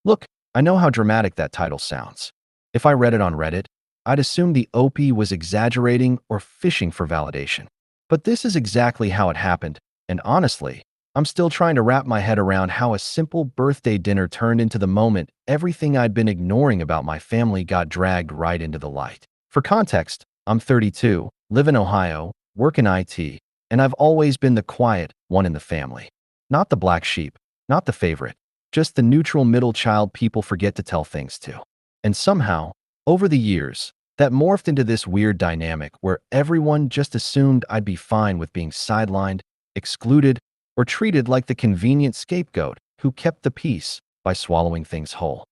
Look, I know how dramatic that title sounds. If I read it on Reddit, I'd assume the OP was exaggerating or fishing for validation. But this is exactly how it happened, and honestly, I'm still trying to wrap my head around how a simple birthday dinner turned into the moment everything I'd been ignoring about my family got dragged right into the light. For context, I'm 32, live in Ohio, work in IT, and I've always been the quiet one in the family. Not the black sheep, not the favorite, just the neutral middle child people forget to tell things to. And somehow, over the years, that morphed into this weird dynamic where everyone just assumed I'd be fine with being sidelined, excluded, or treated like the convenient scapegoat who kept the peace by swallowing things whole.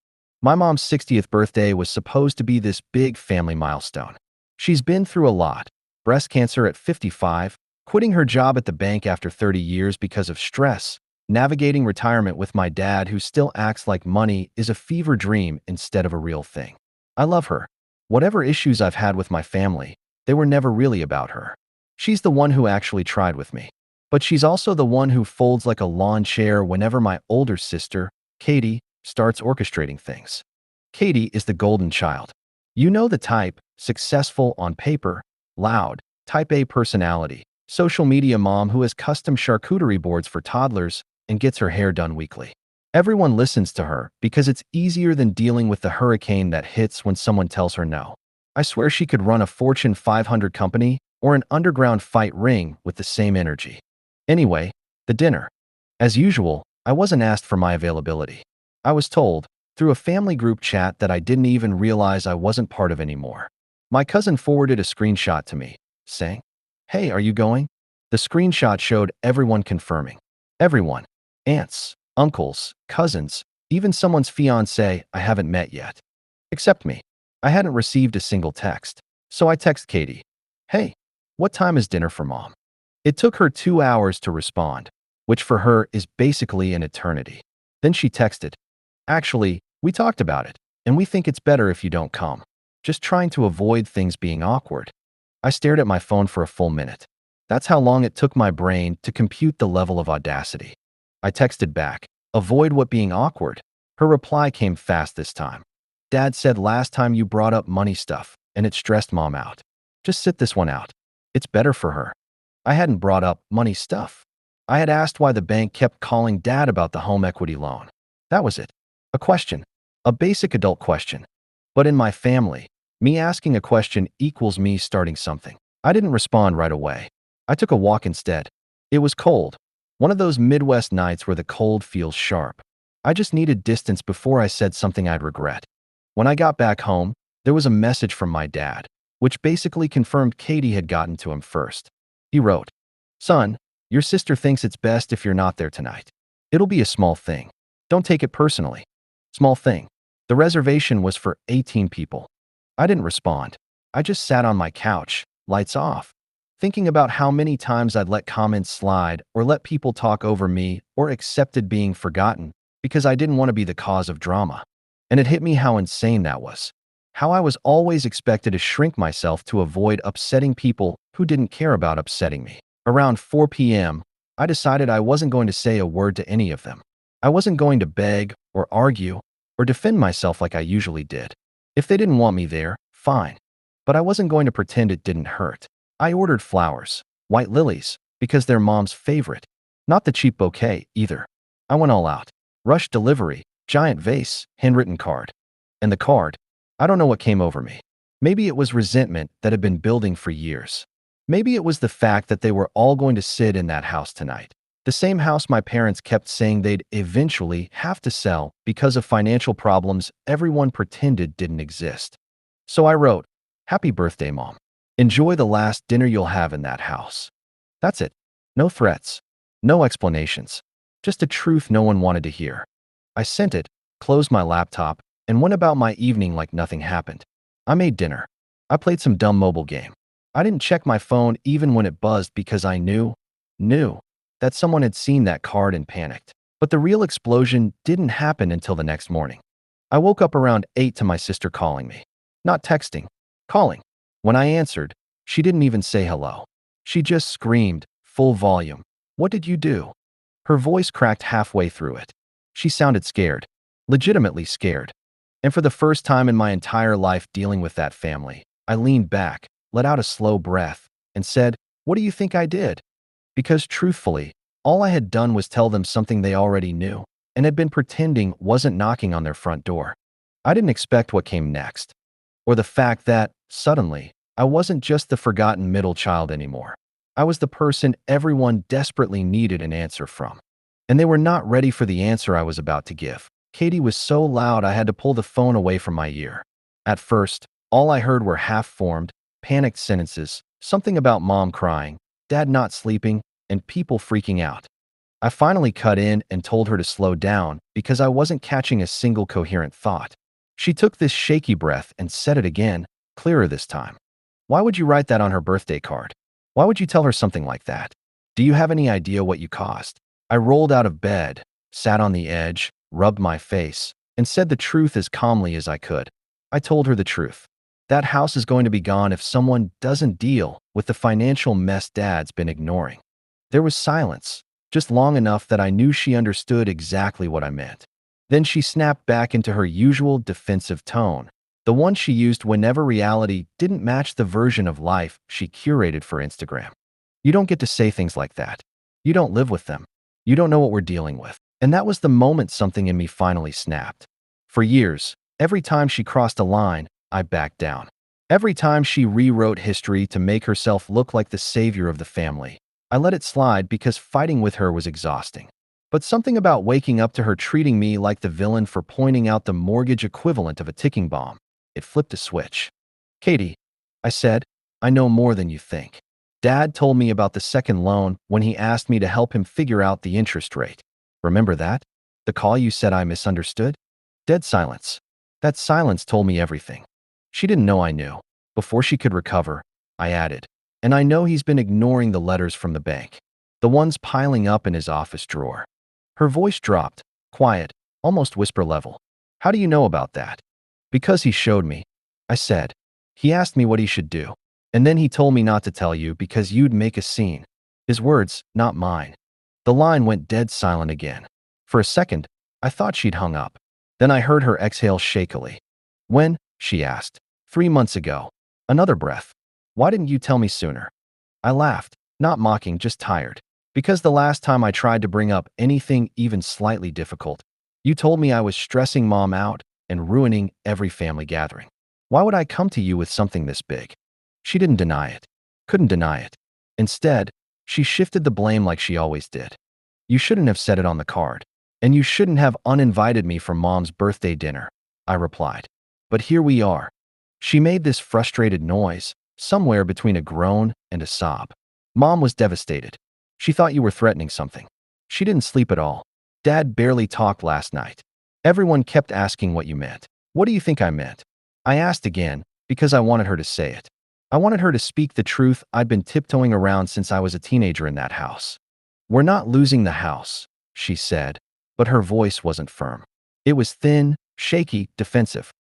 My mom's 60th birthday was supposed to be this big family milestone. She's been through a lot: breast cancer at 55, quitting her job at the bank after 30 years because of stress, navigating retirement with my dad who still acts like money is a fever dream instead of a real thing. I love her. Whatever issues I've had with my family, they were never really about her. She's the one who actually tried with me. But she's also the one who folds like a lawn chair whenever my older sister, Katie, starts orchestrating things. Katie is the golden child. You know the type: successful on paper, loud, type A personality, social media mom who has custom charcuterie boards for toddlers and gets her hair done weekly. Everyone listens to her because it's easier than dealing with the hurricane that hits when someone tells her no. I swear she could run a Fortune 500 company or an underground fight ring with the same energy. Anyway, the dinner. As usual, I wasn't asked for my availability. I was told, through a family group chat that I didn't even realize I wasn't part of anymore. My cousin forwarded a screenshot to me, saying, "Hey, are you going?" The screenshot showed everyone confirming. Everyone. Aunts, uncles, cousins, even someone's fiancé I haven't met yet. Except me. I hadn't received a single text. So I text Katie, "Hey, what time is dinner for mom?" It took her 2 hours to respond, which for her is basically an eternity. Then she texted, "Actually, we talked about it, and we think it's better if you don't come." Just trying to avoid things being awkward. I stared at my phone for a full minute. That's how long it took my brain to compute the level of audacity. I texted back, "Avoid what being awkward?" Her reply came fast this time. "Dad said last time you brought up money stuff, and it stressed mom out. Just sit this one out. It's better for her." I hadn't brought up money stuff. I had asked why the bank kept calling dad about the home equity loan. That was it. A question. A basic adult question. But in my family, me asking a question equals me starting something. I didn't respond right away. I took a walk instead. It was cold. One of those Midwest nights where the cold feels sharp. I just needed distance before I said something I'd regret. When I got back home, there was a message from my dad, which basically confirmed Katie had gotten to him first. He wrote, "Son, your sister thinks it's best if you're not there tonight. It'll be a small thing. Don't take it personally." Small thing. The reservation was for 18 people. I didn't respond. I just sat on my couch, lights off, thinking about how many times I'd let comments slide or let people talk over me or accepted being forgotten because I didn't want to be the cause of drama. And it hit me how insane that was. How I was always expected to shrink myself to avoid upsetting people who didn't care about upsetting me. Around 4 p.m., I decided I wasn't going to say a word to any of them. I wasn't going to beg or argue or defend myself like I usually did. If they didn't want me there, fine. But I wasn't going to pretend it didn't hurt. I ordered flowers, white lilies, because they're mom's favorite. Not the cheap bouquet, either. I went all out. Rush delivery, giant vase, handwritten card. And the card, I don't know what came over me. Maybe it was resentment that had been building for years. Maybe it was the fact that they were all going to sit in that house tonight. The same house my parents kept saying they'd eventually have to sell because of financial problems everyone pretended didn't exist. So I wrote, "Happy birthday, Mom. Enjoy the last dinner you'll have in that house." That's it. No threats. No explanations. Just a truth no one wanted to hear. I sent it, closed my laptop, and went about my evening like nothing happened. I made dinner. I played some dumb mobile game. I didn't check my phone even when it buzzed because I knew that someone had seen that card and panicked. But the real explosion didn't happen until the next morning. I woke up around 8 to my sister calling me. Not texting, calling. When I answered, she didn't even say hello. She just screamed, full volume, "What did you do?" Her voice cracked halfway through it. She sounded scared. legitimately scared. And for the first time in my entire life dealing with that family, I leaned back, let out a slow breath, and said, "What do you think I did?" Because truthfully, all I had done was tell them something they already knew, and had been pretending wasn't knocking on their front door. I didn't expect what came next, or the fact that, suddenly, I wasn't just the forgotten middle child anymore. I was the person everyone desperately needed an answer from. And they were not ready for the answer I was about to give. Katie was so loud I had to pull the phone away from my ear. At first, all I heard were half-formed, panicked sentences, something about mom crying, dad not sleeping, and people freaking out. I finally cut in and told her to slow down because I wasn't catching a single coherent thought. She took this shaky breath and said it again, clearer this time. "Why would you write that on her birthday card? Why would you tell her something like that? Do you have any idea what you caused?" I rolled out of bed, sat on the edge, rubbed my face, and said the truth as calmly as I could. I told her the truth. That house is going to be gone if someone doesn't deal with the financial mess Dad's been ignoring. There was silence, just long enough that I knew she understood exactly what I meant. Then she snapped back into her usual defensive tone, the one she used whenever reality didn't match the version of life she curated for Instagram. "You don't get to say things like that. You don't live with them. You don't know what we're dealing with." And that was the moment something in me finally snapped. For years, every time she crossed a line, I backed down. Every time she rewrote history to make herself look like the savior of the family, I let it slide because fighting with her was exhausting. But something about waking up to her treating me like the villain for pointing out the mortgage equivalent of a ticking bomb, it flipped a switch. "Katie," I said, "I know more than you think. Dad told me about the second loan when he asked me to help him figure out the interest rate. Remember that? The call you said I misunderstood?" Dead silence. That silence told me everything. She didn't know I knew. Before she could recover, I added, "And I know he's been ignoring the letters from the bank, the ones piling up in his office drawer." Her voice dropped, quiet, almost whisper level. "How do you know about that?" "Because he showed me," I said. "He asked me what he should do. And then he told me not to tell you because you'd make a scene." His words, not mine. The line went dead silent again. For a second, I thought she'd hung up. Then I heard her exhale shakily. "When?" she asked. "3 months ago." Another breath. "Why didn't you tell me sooner?" I laughed, not mocking, just tired. "Because the last time I tried to bring up anything even slightly difficult, you told me I was stressing mom out and ruining every family gathering. Why would I come to you with something this big?" She didn't deny it. Couldn't deny it. Instead, she shifted the blame like she always did. "You shouldn't have said it on the card. And you shouldn't have uninvited me for mom's birthday dinner," I replied. "But here we are." She made this frustrated noise, somewhere between a groan and a sob. "Mom was devastated. She thought you were threatening something. She didn't sleep at all. Dad barely talked last night. Everyone kept asking what you meant. What do you think I meant?" I asked again because I wanted her to say it. I wanted her to speak the truth I'd been tiptoeing around since I was a teenager in that house. "We're not losing the house," she said, but her voice wasn't firm. It was thin, shaky, defensive.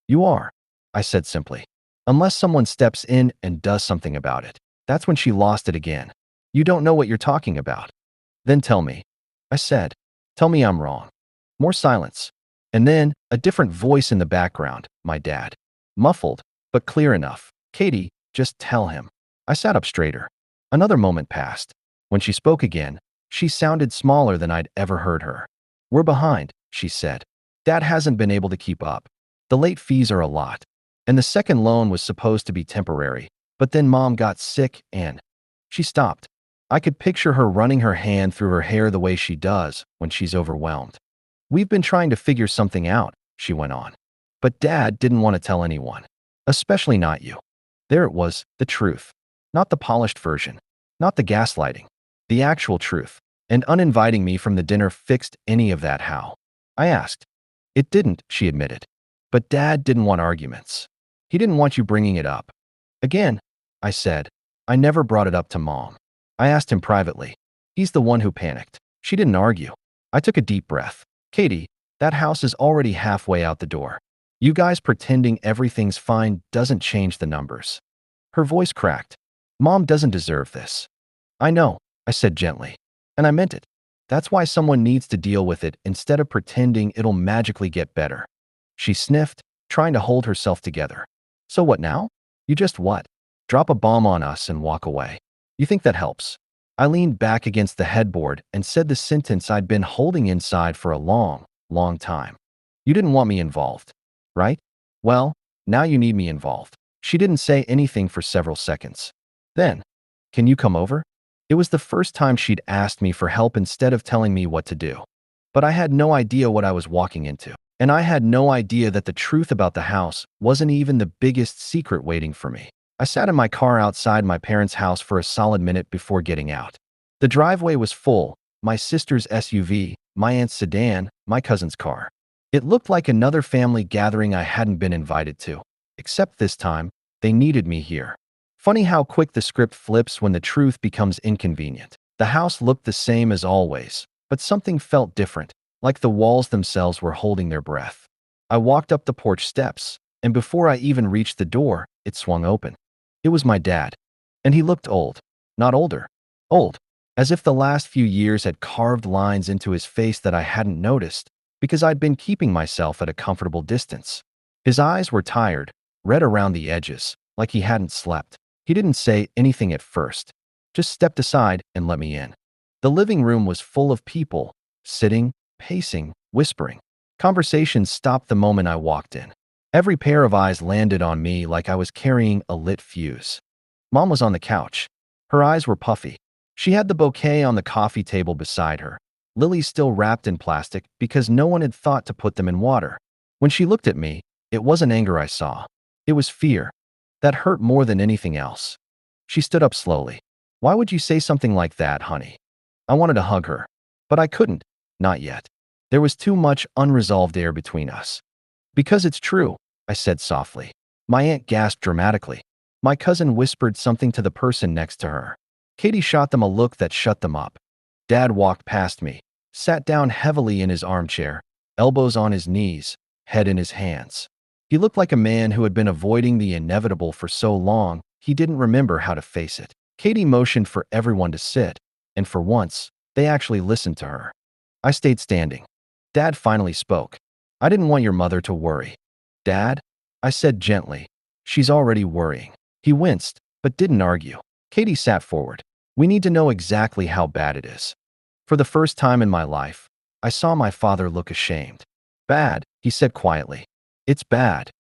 "You are," I said simply. "Unless someone steps in and does something about it." That's when she lost it again. "You don't know what you're talking about." "Then tell me," I said. "Tell me I'm wrong." More silence. And then a different voice in the background, my dad. Muffled, but clear enough. "Katie, just tell him." I sat up straighter. Another moment passed. When she spoke again, she sounded smaller than I'd ever heard her. "We're behind," she said. "Dad hasn't been able to keep up. The late fees are a lot. And the second loan was supposed to be temporary, but then mom got sick and—" She stopped. I could picture her running her hand through her hair the way she does when she's overwhelmed. "We've been trying to figure something out," she went on. "But Dad didn't want to tell anyone. Especially not you." There it was, the truth. Not the polished version. Not the gaslighting. The actual truth. And uninviting me from the dinner fixed any of that. How? I asked. "It didn't," she admitted. "But Dad didn't want arguments. He didn't want you bringing it up." "Again," I said. "I never brought it up to mom. I asked him privately. He's the one who panicked." She didn't argue. I took a deep breath. "Katie, that house is already halfway out the door. You guys pretending everything's fine doesn't change the numbers." Her voice cracked. "Mom doesn't deserve this." "I know," I said gently. "And I meant it. That's why someone needs to deal with it instead of pretending it'll magically get better. She sniffed, trying to hold herself together. So what now? You just what? Drop a bomb on us and walk away. You think that helps? I leaned back against the headboard and said the sentence I'd been holding inside for a long time. You didn't want me involved, right? Well, now you need me involved. She didn't say anything for several seconds. Then, can you come over? It was the first time she'd asked me for help instead of telling me what to do. But I had no idea what I was walking into. And I had no idea that the truth about the house wasn't even the biggest secret waiting for me. I sat in my car outside my parents' house for a solid minute before getting out. The driveway was full, my sister's SUV, my aunt's sedan, my cousin's car. It looked like another family gathering I hadn't been invited to. Except this time, they needed me here. Funny how quick the script flips when the truth becomes inconvenient. The house looked the same as always, but something felt different, like the walls themselves were holding their breath. I walked up the porch steps, and before I even reached the door, it swung open. It was my dad, and he looked old. Not older. Old. As if the last few years had carved lines into his face that I hadn't noticed, because I'd been keeping myself at a comfortable distance. His eyes were tired, red around the edges, like he hadn't slept. He didn't say anything at first, just stepped aside and let me in. The living room was full of people, sitting, pacing, whispering. Conversations stopped the moment I walked in. Every pair of eyes landed on me like I was carrying a lit fuse. Mom was on the couch. Her eyes were puffy. She had the bouquet on the coffee table beside her, lilies still wrapped in plastic because no one had thought to put them in water. When she looked at me, it wasn't anger I saw. It was fear. That hurt more than anything else. She stood up slowly. Why would you say something like that, honey? I wanted to hug her, but I couldn't. Not yet. There was too much unresolved air between us. Because it's true, I said softly. My aunt gasped dramatically. My cousin whispered something to the person next to her. Katie shot them a look that shut them up. Dad walked past me, sat down heavily in his armchair, elbows on his knees, head in his hands. He looked like a man who had been avoiding the inevitable for so long he didn't remember how to face it. Katie motioned for everyone to sit, and for once, they actually listened to her. I stayed standing. Dad finally spoke. I didn't want your mother to worry. Dad? I said gently. She's already worrying. He winced, but didn't argue. Katie sat forward. We need to know exactly how bad it is. For the first time in my life, I saw my father look ashamed. Bad, he said quietly. It's bad.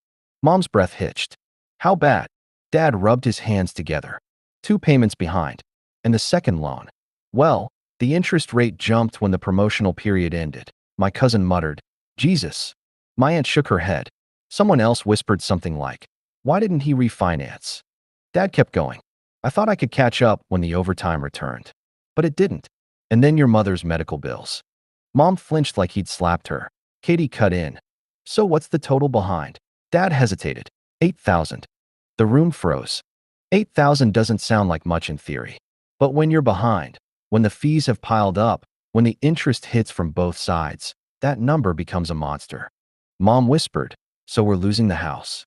Mom's breath hitched. How bad? Dad rubbed his hands together. 2 payments behind. And the second loan. Well, the interest rate jumped when the promotional period ended. My cousin muttered, Jesus. My aunt shook her head. Someone else whispered something like, why didn't he refinance? Dad kept going. I thought I could catch up when the overtime returned. But it didn't. And then your mother's medical bills. Mom flinched like he'd slapped her. Katie cut in. So what's the total behind? Dad hesitated. 8,000. The room froze. 8,000 doesn't sound like much in theory. But when you're behind, when the fees have piled up, when the interest hits from both sides, that number becomes a monster. Mom whispered, so we're losing the house.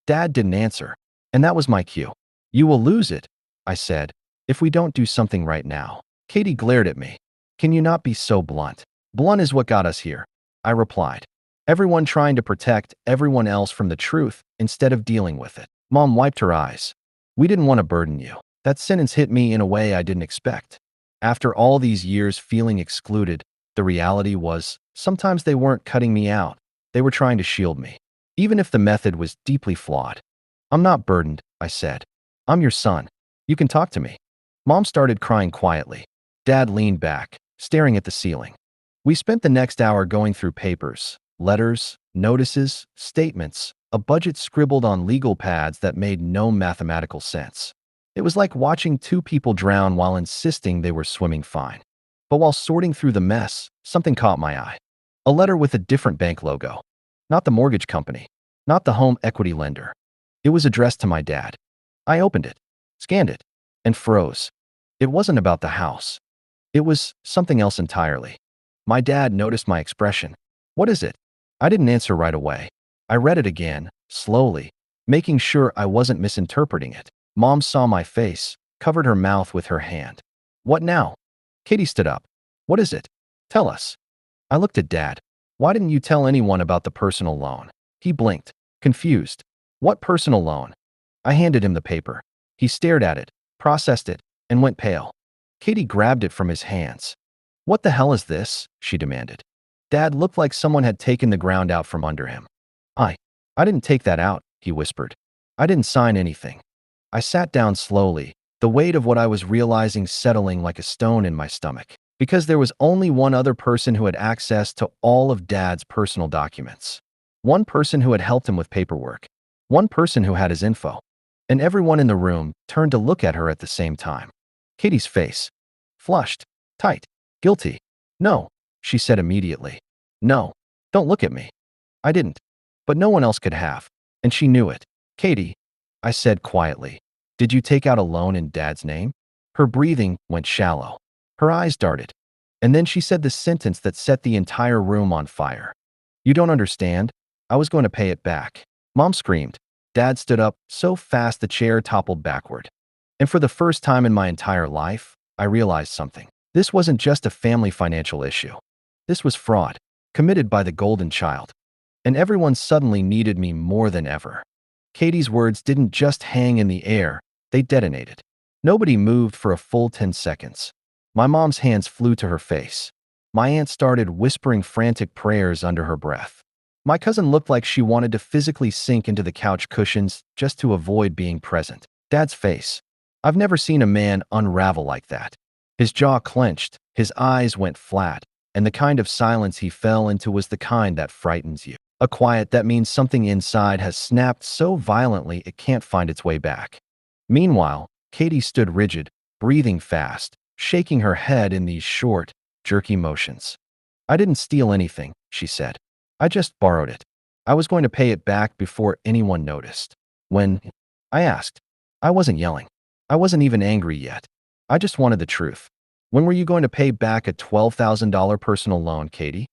Dad didn't answer, and that was my cue. You will lose it, I said, if we don't do something right now. Katie glared at me. Can you not be so blunt? Blunt is what got us here, I replied. Everyone trying to protect everyone else from the truth instead of dealing with it. Mom wiped her eyes. We didn't want to burden you. That sentence hit me in a way I didn't expect. After all these years feeling excluded, the reality was, sometimes they weren't cutting me out. They were trying to shield me, even if the method was deeply flawed. I'm not burdened, I said. I'm your son. You can talk to me. Mom started crying quietly. Dad leaned back, staring at the ceiling. We spent the next hour going through papers, letters, notices, statements, a budget scribbled on legal pads that made no mathematical sense. It was like watching 2 people drown while insisting they were swimming fine. But while sorting through the mess, something caught my eye. A letter with a different bank logo. Not the mortgage company. Not the home equity lender. It was addressed to my dad. I opened it, scanned it, and froze. It wasn't about the house. It was something else entirely. My dad noticed my expression. What is it? I didn't answer right away. I read it again, slowly, making sure I wasn't misinterpreting it. Mom saw my face, covered her mouth with her hand. What now? Katie stood up. What is it? Tell us. I looked at Dad. Why didn't you tell anyone about the personal loan? He blinked, confused. What personal loan? I handed him the paper. He stared at it, processed it, and went pale. Katie grabbed it from his hands. What the hell is this? She demanded. Dad looked like someone had taken the ground out from under him. I I didn't take that out, he whispered. I didn't sign anything. I sat down slowly, the weight of what I was realizing settling like a stone in my stomach. Because there was only one other person who had access to all of Dad's personal documents. One person who had helped him with paperwork. One person who had his info. And everyone in the room turned to look at her at the same time. Katie's face. Flushed. Tight. Guilty. No, she said immediately. No, don't look at me. I didn't. But no one else could have. And she knew it. Katie, I said quietly, did you take out a loan in Dad's name? Her breathing went shallow. Her eyes darted. And then she said the sentence that set the entire room on fire. You don't understand. I was going to pay it back. Mom screamed. Dad stood up so fast the chair toppled backward. And for the first time in my entire life, I realized something. This wasn't just a family financial issue. This was fraud, committed by the golden child. And everyone suddenly needed me more than ever. Katie's words didn't just hang in the air, they detonated. Nobody moved for a full 10 seconds. My mom's hands flew to her face. My aunt started whispering frantic prayers under her breath. My cousin looked like she wanted to physically sink into the couch cushions just to avoid being present. Dad's face. I've never seen a man unravel like that. His jaw clenched, his eyes went flat, and the kind of silence he fell into was the kind that frightens you. A quiet that means something inside has snapped so violently it can't find its way back. Meanwhile, Katie stood rigid, breathing fast, shaking her head in these short, jerky motions. I didn't steal anything, she said. I just borrowed it. I was going to pay it back before anyone noticed. When I asked, I wasn't yelling. I wasn't even angry yet. I just wanted the truth. When were you going to pay back a $12,000 personal loan, Katie?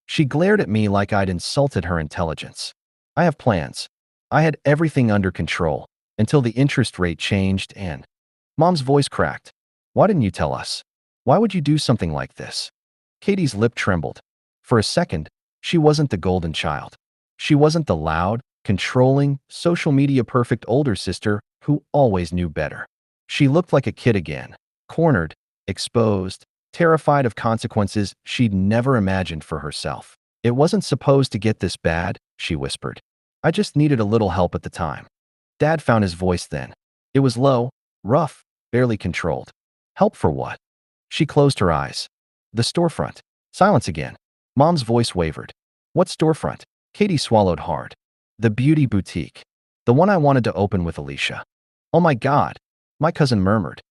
She glared at me like I'd insulted her intelligence. I have plans. I had everything under control until the interest rate changed and Mom's voice cracked. Why didn't you tell us? Why would you do something like this? Katie's lip trembled. For a second, she wasn't the golden child. She wasn't the loud, controlling, social media perfect older sister who always knew better. She looked like a kid again, cornered, exposed, terrified of consequences she'd never imagined for herself. It wasn't supposed to get this bad, she whispered. I just needed a little help at the time. Dad found his voice then. It was low, rough, barely controlled. Help for what? She closed her eyes. The storefront. Silence again. Mom's voice wavered. What storefront? Katie swallowed hard. The beauty boutique. The one I wanted to open with Alicia. Oh my God, my cousin murmured.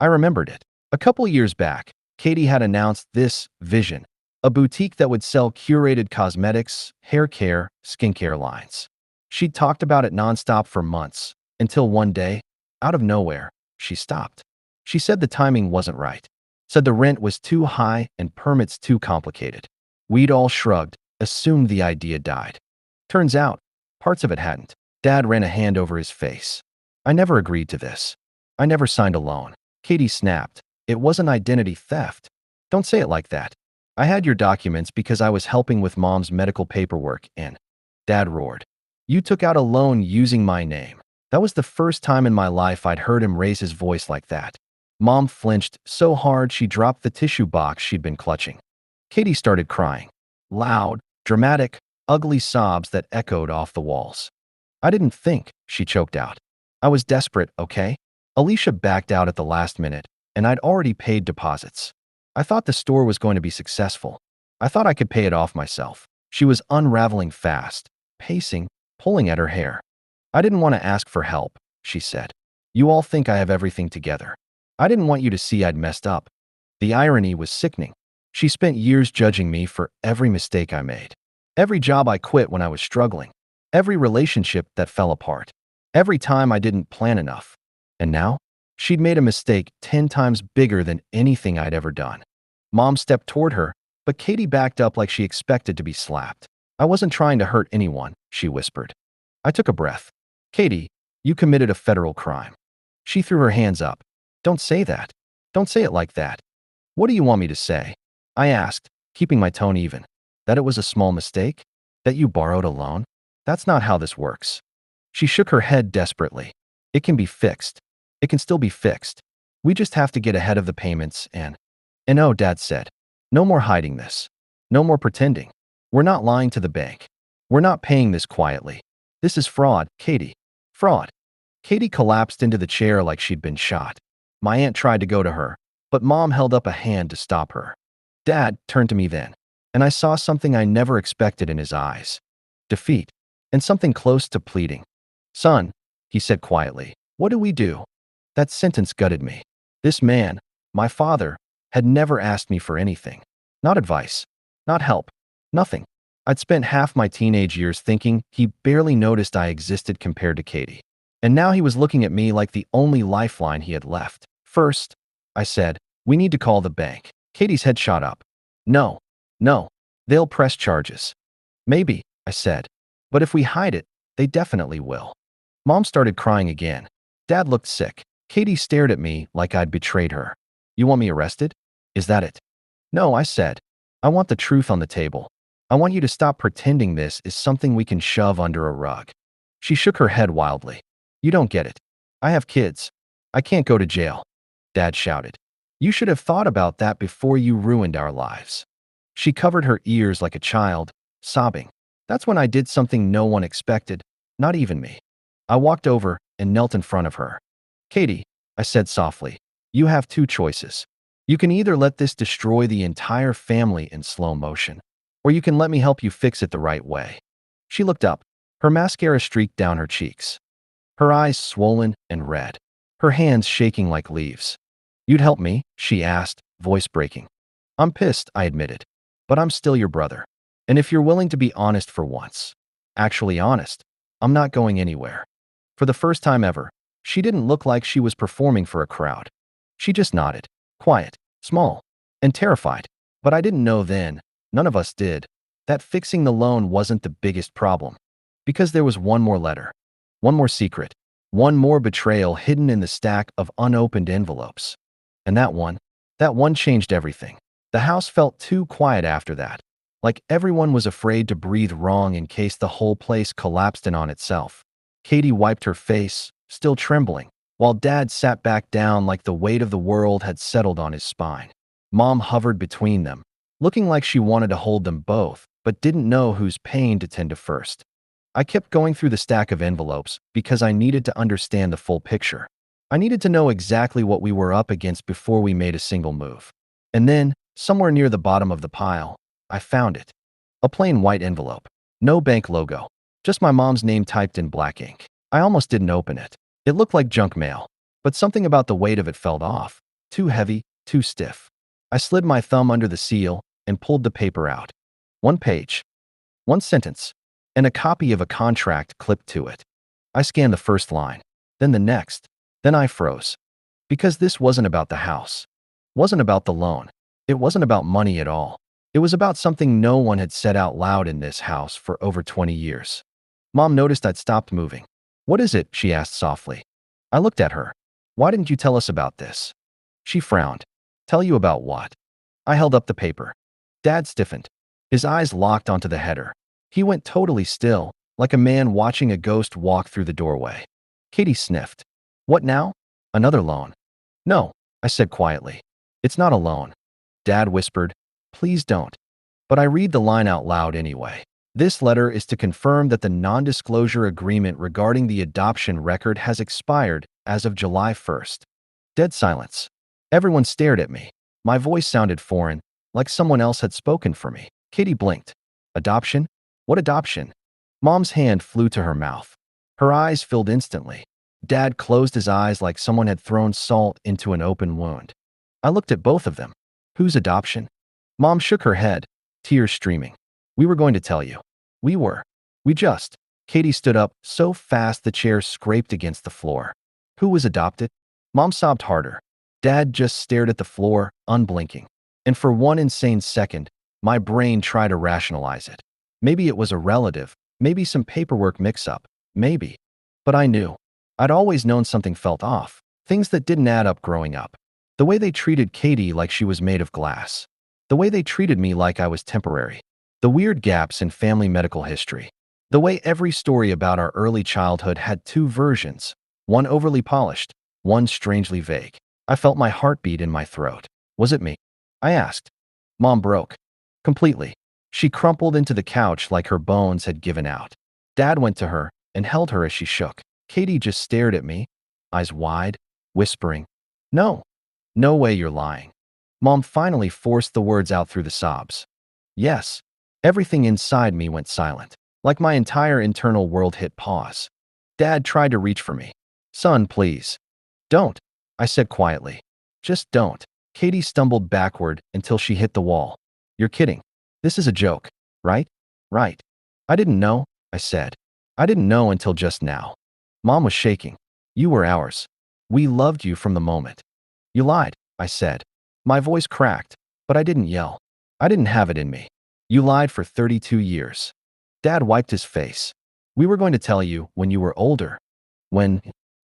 I remembered it. A couple years back, Katie had announced this vision, a boutique that would sell curated cosmetics, hair care, skincare lines. She'd talked about it nonstop for months, until one day, out of nowhere, she stopped. She said the timing wasn't right. Said the rent was too high and permits too complicated. We'd all shrugged, assumed the idea died. Turns out, parts of it hadn't. Dad ran a hand over his face. I never agreed to this. I never signed a loan. Katie snapped. It wasn't identity theft. Don't say it like that. I had your documents because I was helping with Mom's medical paperwork and Dad roared. You took out a loan using my name. That was the first time in my life I'd heard him raise his voice like that. Mom flinched so hard she dropped the tissue box she'd been clutching. Katie started crying. Loud, dramatic, ugly sobs that echoed off the walls. I didn't think, she choked out. I was desperate, okay? Alicia backed out at the last minute, and I'd already paid deposits. I thought the store was going to be successful. I thought I could pay it off myself. She was unraveling fast, pacing, pulling at her hair. I didn't want to ask for help, she said. You all think I have everything together. I didn't want you to see I'd messed up. The irony was sickening. She spent years judging me for every mistake I made. Every job I quit when I was struggling. Every relationship that fell apart. Every time I didn't plan enough. And now, she'd made a mistake 10 times bigger than anything I'd ever done. Mom stepped toward her, but Katie backed up like she expected to be slapped. I wasn't trying to hurt anyone, she whispered. I took a breath. Katie, you committed a federal crime. She threw her hands up. Don't say that. Don't say it like that. What do you want me to say? I asked, keeping my tone even. That it was a small mistake? That you borrowed a loan? That's not how this works. She shook her head desperately. It can be fixed. It can still be fixed. We just have to get ahead of the payments and oh, Dad said. No more hiding this. No more pretending. We're not lying to the bank. We're not paying this quietly. This is fraud, Katie. Fraud. Katie collapsed into the chair like she'd been shot. My aunt tried to go to her, but Mom held up a hand to stop her. Dad turned to me then, and I saw something I never expected in his eyes. Defeat, and something close to pleading. Son, he said quietly, what do we do? That sentence gutted me. This man, my father, had never asked me for anything. Not advice, not help, nothing. I'd spent half my teenage years thinking he barely noticed I existed compared to Katie. And now he was looking at me like the only lifeline he had left. First, I said, we need to call the bank. Katie's head shot up. No, no, they'll press charges. Maybe, I said, but if we hide it, they definitely will. Mom started crying again. Dad looked sick. Katie stared at me like I'd betrayed her. You want me arrested? Is that it? No, I said. I want the truth on the table. I want you to stop pretending this is something we can shove under a rug. She shook her head wildly. You don't get it. I have kids. I can't go to jail. Dad shouted. You should have thought about that before you ruined our lives. She covered her ears like a child, sobbing. That's when I did something no one expected, not even me. I walked over and knelt in front of her. Katie, I said softly, you have two choices. You can either let this destroy the entire family in slow motion, or you can let me help you fix it the right way. She looked up. Her mascara streaked down her cheeks. Her eyes swollen and red. Her hands shaking like leaves. You'd help me? She asked, voice breaking. I'm pissed, I admitted. But I'm still your brother. And if you're willing to be honest for once, actually honest, I'm not going anywhere. For the first time ever, she didn't look like she was performing for a crowd. She just nodded, quiet, small, and terrified. But I didn't know then, none of us did, that fixing the loan wasn't the biggest problem. Because there was one more letter, one more secret, one more betrayal hidden in the stack of unopened envelopes. And that one changed everything. The house felt too quiet after that, like everyone was afraid to breathe wrong in case the whole place collapsed in on itself. Katie wiped her face, still trembling, while Dad sat back down like the weight of the world had settled on his spine. Mom hovered between them, looking like she wanted to hold them both, but didn't know whose pain to tend to first. I kept going through the stack of envelopes because I needed to understand the full picture. I needed to know exactly what we were up against before we made a single move. And then, somewhere near the bottom of the pile, I found it. A plain white envelope. No bank logo. Just my mom's name typed in black ink. I almost didn't open it. It looked like junk mail, but something about the weight of it felt off. Too heavy, too stiff. I slid my thumb under the seal and pulled the paper out. One page. One sentence. And a copy of a contract clipped to it. I scanned the first line, then the next. Then I froze. Because this wasn't about the house. Wasn't about the loan. It wasn't about money at all. It was about something no one had said out loud in this house for over 20 years. Mom noticed I'd stopped moving. What is it? She asked softly. I looked at her. Why didn't you tell us about this? She frowned. Tell you about what? I held up the paper. Dad stiffened. His eyes locked onto the header. He went totally still, like a man watching a ghost walk through the doorway. Katie sniffed. What now? Another loan. No, I said quietly. It's not a loan. Dad whispered. Please don't. But I read the line out loud anyway. This letter is to confirm that the non-disclosure agreement regarding the adoption record has expired as of July 1st. Dead silence. Everyone stared at me. My voice sounded foreign, like someone else had spoken for me. Katie blinked. Adoption? What adoption? Mom's hand flew to her mouth. Her eyes filled instantly. Dad closed his eyes like someone had thrown salt into an open wound. I looked at both of them. Whose adoption? Mom shook her head, tears streaming. We were going to tell you. We were. We just. Katie stood up so fast the chair scraped against the floor. Who was adopted? Mom sobbed harder. Dad just stared at the floor, unblinking. And for one insane second, my brain tried to rationalize it. Maybe it was a relative, maybe some paperwork mix-up, maybe. But I knew. I'd always known something felt off, things that didn't add up growing up. The way they treated Katie like she was made of glass. The way they treated me like I was temporary. The weird gaps in family medical history. The way every story about our early childhood had two versions, one overly polished, one strangely vague. I felt my heartbeat in my throat. Was it me? I asked. Mom broke. Completely. She crumpled into the couch like her bones had given out. Dad went to her and held her as she shook. Katie just stared at me, eyes wide, whispering, "No, no way you're lying." Mom finally forced the words out through the sobs. Yes. Everything inside me went silent, like my entire internal world hit pause. Dad tried to reach for me. "Son, please. Don't," I said quietly. "Just don't." Katie stumbled backward until she hit the wall. "You're kidding. This is a joke, right?" "Right." "I didn't know," I said. "I didn't know until just now." Mom was shaking. "You were ours. We loved you from the moment." "You lied," I said. My voice cracked, but I didn't yell. I didn't have it in me. "You lied for 32 years." Dad wiped his face. "We were going to tell you when you were older." "When?"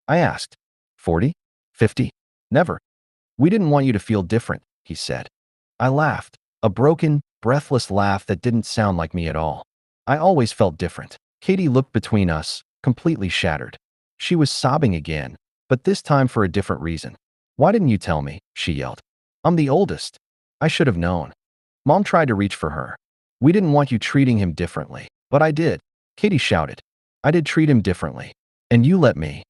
I asked. 40? 50? Never. "We didn't want you to feel different," he said. I laughed, a broken, breathless laugh that didn't sound like me at all. I always felt different. Katie looked between us, completely shattered. She was sobbing again, but this time for a different reason. "Why didn't you tell me?" she yelled. "I'm the oldest. I should have known." Mom tried to reach for her. "We didn't want you treating him differently, but I did." Katie shouted. "I did treat him differently. And you let me."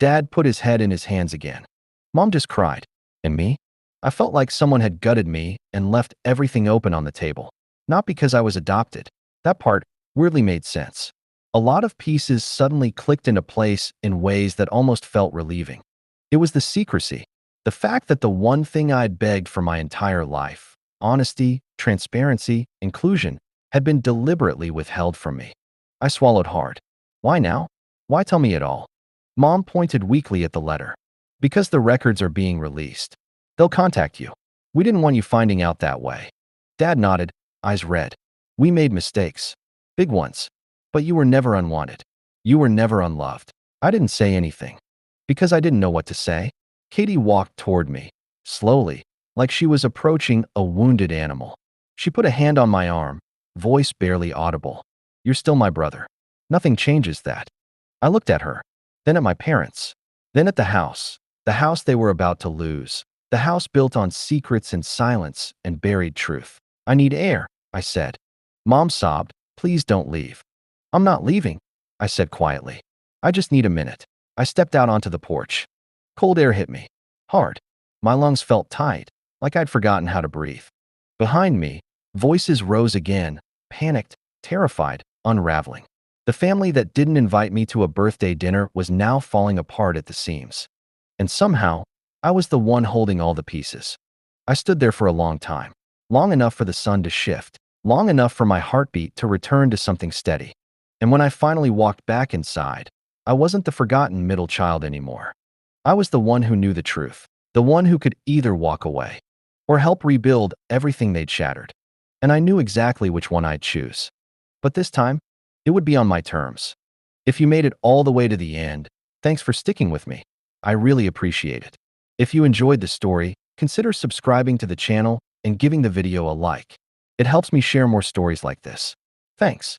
Dad put his head in his hands again. Mom just cried. And me? I felt like someone had gutted me and left everything open on the table. Not because I was adopted. That part weirdly made sense. A lot of pieces suddenly clicked into place in ways that almost felt relieving. It was the secrecy. The fact that the one thing I'd begged for my entire life, honesty, transparency, inclusion, had been deliberately withheld from me. I swallowed hard. Why now? Why tell me it all? Mom pointed weakly at the letter. "Because the records are being released. They'll contact you. We didn't want you finding out that way." Dad nodded, eyes red. "We made mistakes. Big ones. But you were never unwanted. You were never unloved." I didn't say anything. Because I didn't know what to say. Katie walked toward me, slowly, like she was approaching a wounded animal. She put a hand on my arm, voice barely audible. "You're still my brother. Nothing changes that." I looked at her, then at my parents, then at the house they were about to lose, the house built on secrets and silence and buried truth. "I need air," I said. Mom sobbed, "Please don't leave." "I'm not leaving," I said quietly. "I just need a minute." I stepped out onto the porch. Cold air hit me. Hard. My lungs felt tight, like I'd forgotten how to breathe. Behind me, voices rose again, panicked, terrified, unraveling. The family that didn't invite me to a birthday dinner was now falling apart at the seams. And somehow, I was the one holding all the pieces. I stood there for a long time. Long enough for the sun to shift. Long enough for my heartbeat to return to something steady. And when I finally walked back inside, I wasn't the forgotten middle child anymore. I was the one who knew the truth. The one who could either walk away or help rebuild everything they'd shattered. And I knew exactly which one I'd choose. But this time, it would be on my terms. If you made it all the way to the end, thanks for sticking with me. I really appreciate it. If you enjoyed the story, consider subscribing to the channel and giving the video a like. It helps me share more stories like this. Thanks.